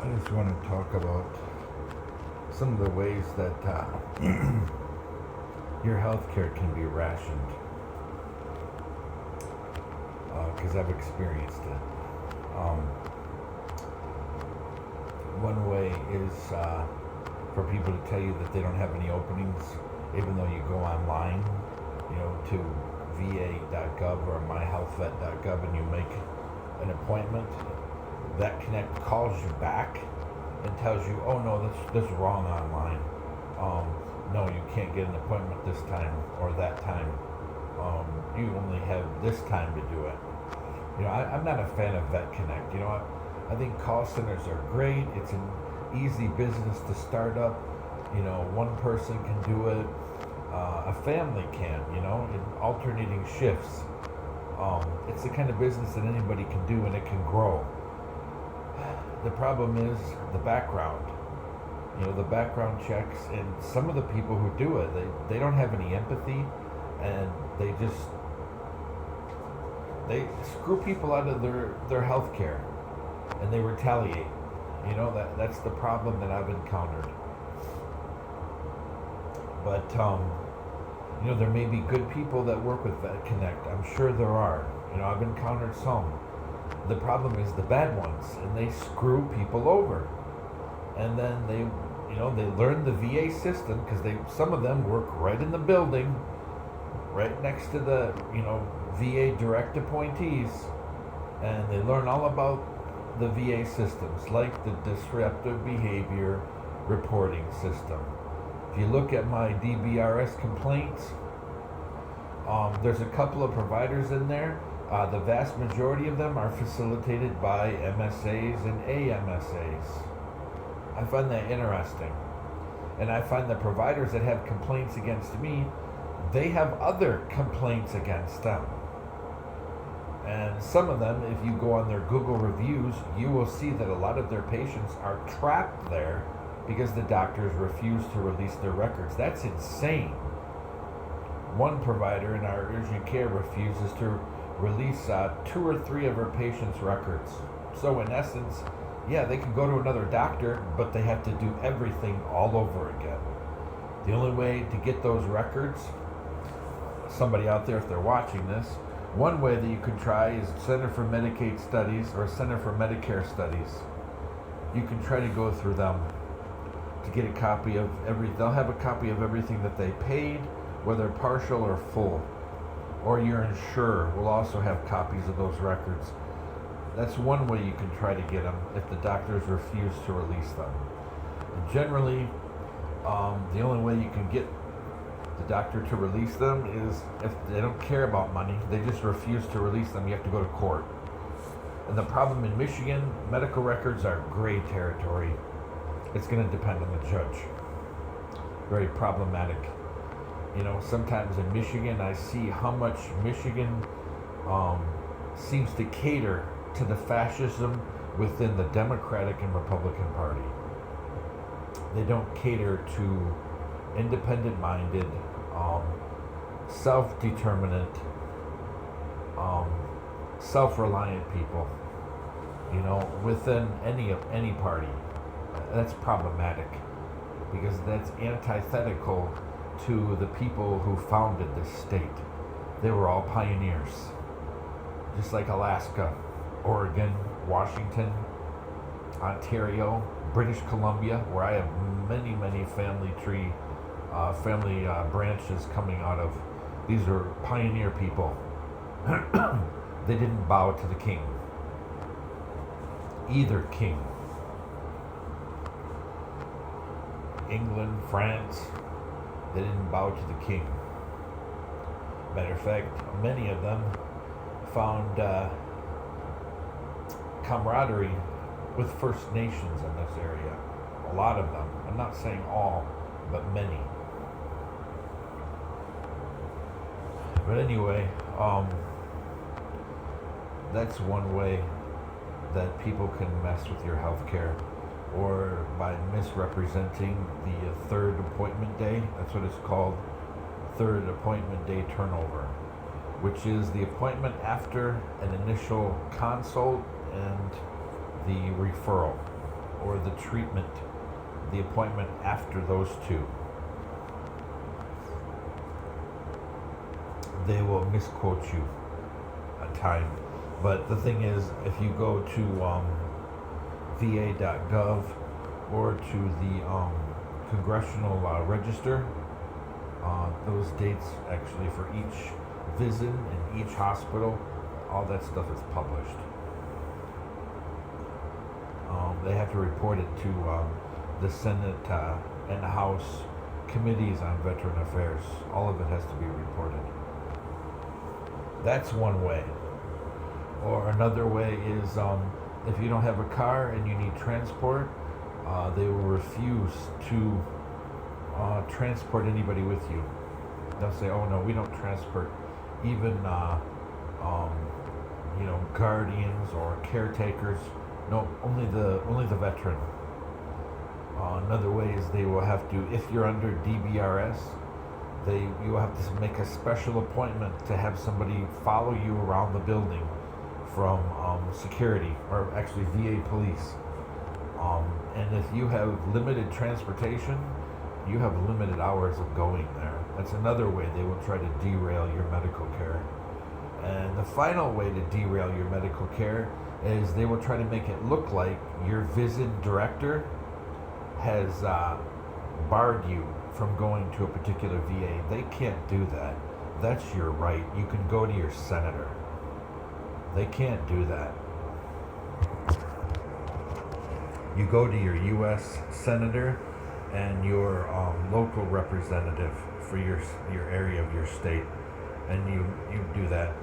I just want to talk about some of the ways that your healthcare can be rationed, because I've experienced it. Um, One way is for people to tell you that they don't have any openings, even though you go online, to va.gov or myhealthvet.gov and you make an appointment. That Connect calls you back and tells you, oh no, this is wrong online. No, you can't get an appointment this time or that time. You only have this time to do it. I'm not a fan of Vet Connect. I think call centers are great. It's an easy business to start up. One person can do it. A family can, in alternating shifts. It's the kind of business that anybody can do and it can grow. The problem is the background. The background checks, and some of the people who do it, they don't have any empathy, and they screw people out of their health care, and they retaliate. That's the problem that I've encountered. But there may be good people that work with Vet Connect. I'm sure there are. I've encountered some. The problem is the bad ones, and they screw people over. And then they learn the VA system, because some of them work right in the building, right next to the VA direct appointees, and they learn all about the VA systems, like the disruptive behavior reporting system. If you look at my DBRS complaints, there's a couple of providers in there. The vast majority of them are facilitated by MSAs and AMSAs. I find that interesting. And I find the providers that have complaints against me, they have other complaints against them. And some of them, if you go on their Google reviews, you will see that a lot of their patients are trapped there because the doctors refuse to release their records. That's insane. One provider in our urgent care refuses to release 2 or 3 of her patients' records. So in essence, they can go to another doctor, but they have to do everything all over again. The only way to get those records, somebody out there, if they're watching this, one way that you could try is Center for Medicaid Studies or Center for Medicare Studies. You can try to go through them to get a copy of they'll have a copy of everything that they paid, whether partial or full. Or your insurer will also have copies of those records. That's one way you can try to get them if the doctors refuse to release them. And generally, the only way you can get the doctor to release them is if they don't care about money, they just refuse to release them, you have to go to court. And the problem in Michigan, medical records are gray territory. It's going to depend on the judge. Very problematic. Sometimes in Michigan, I see how much Michigan seems to cater to the fascism within the Democratic and Republican Party. They don't cater to independent-minded, self-determinant, self-reliant people, within any party. That's problematic because that's antithetical to the people who founded this state. They were all pioneers, just like Alaska, Oregon, Washington, Ontario, British Columbia, where I have many family branches coming out of. These are pioneer people. They didn't bow to the king. Either king. England, France, they didn't bow to the king. Matter of fact, many of them found camaraderie with First Nations in this area. A lot of them. I'm not saying all, but many. But anyway, that's one way that people can mess with your health care, or by misrepresenting the third appointment day. That's what it's called, third appointment day turnover, which is the appointment after an initial consult and the referral. or the treatment, the appointment after those two. They will misquote you a time. But the thing is, if you go to va.gov or to the Congressional Register, those dates actually for each visit in each hospital, all that stuff is published. They have to report it to the Senate and the House committees on Veteran Affairs. All of it has to be reported. That's one way. Or another way is if you don't have a car and you need transport, they will refuse to transport anybody with you. They'll say, "Oh no, we don't transport even guardians or caretakers. No, only the veteran." Another way is they will have to, if you're under DBRS, you will have to make a special appointment to have somebody follow you around the building from security, or actually VA police. And if you have limited transportation, you have limited hours of going there. That's another way they will try to derail your medical care. And the final way to derail your medical care is they will try to make it look like your visit director has barred you from going to a particular VA. They can't do that. That's your right. You can go to your senator. They can't do that. You go to your U.S. senator and your local representative for your area of your state, and you do that.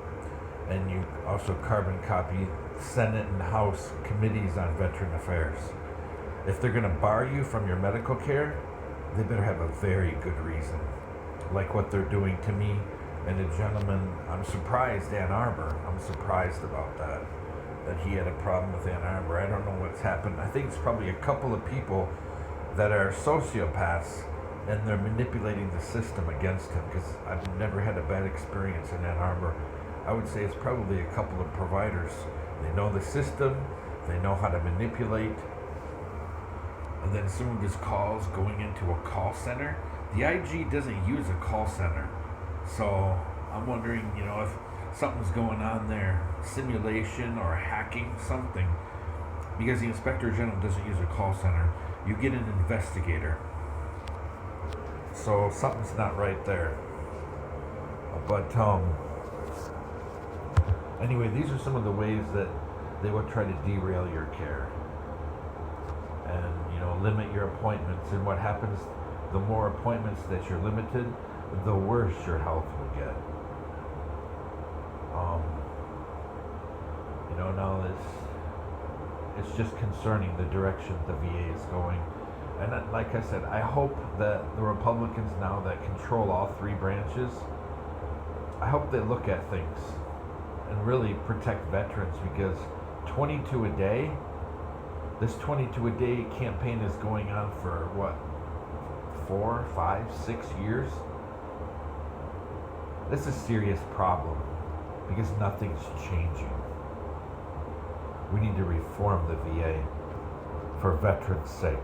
And you also carbon copy Senate and House committees on Veteran Affairs. If they're going to bar you from your medical care, they better have a very good reason. Like what they're doing to me and a gentleman, I'm surprised, Ann Arbor. I'm surprised about that he had a problem with Ann Arbor. I don't know what's happened. I think it's probably a couple of people that are sociopaths and they're manipulating the system against him, because I've never had a bad experience in Ann Arbor. I would say it's probably a couple of providers. They know the system, they know how to manipulate. And then some of his calls going into a call center. The IG doesn't use a call center. So I'm wondering, if something's going on there, simulation or hacking, something. Because the Inspector General doesn't use a call center. You get an investigator. So something's not right there. But anyway, these are some of the ways that they will try to derail your care. And, limit your appointments. And what happens, the more appointments that you're limited, the worse your health will get. Now it's just concerning the direction the VA is going. And like I said, I hope that the Republicans now that control all three branches, I hope they look at things and really protect veterans, because 22 a day, this 22 a day campaign is going on for what, 4, 5, 6 years? This is a serious problem because nothing's changing. We need to reform the VA for veterans' sake.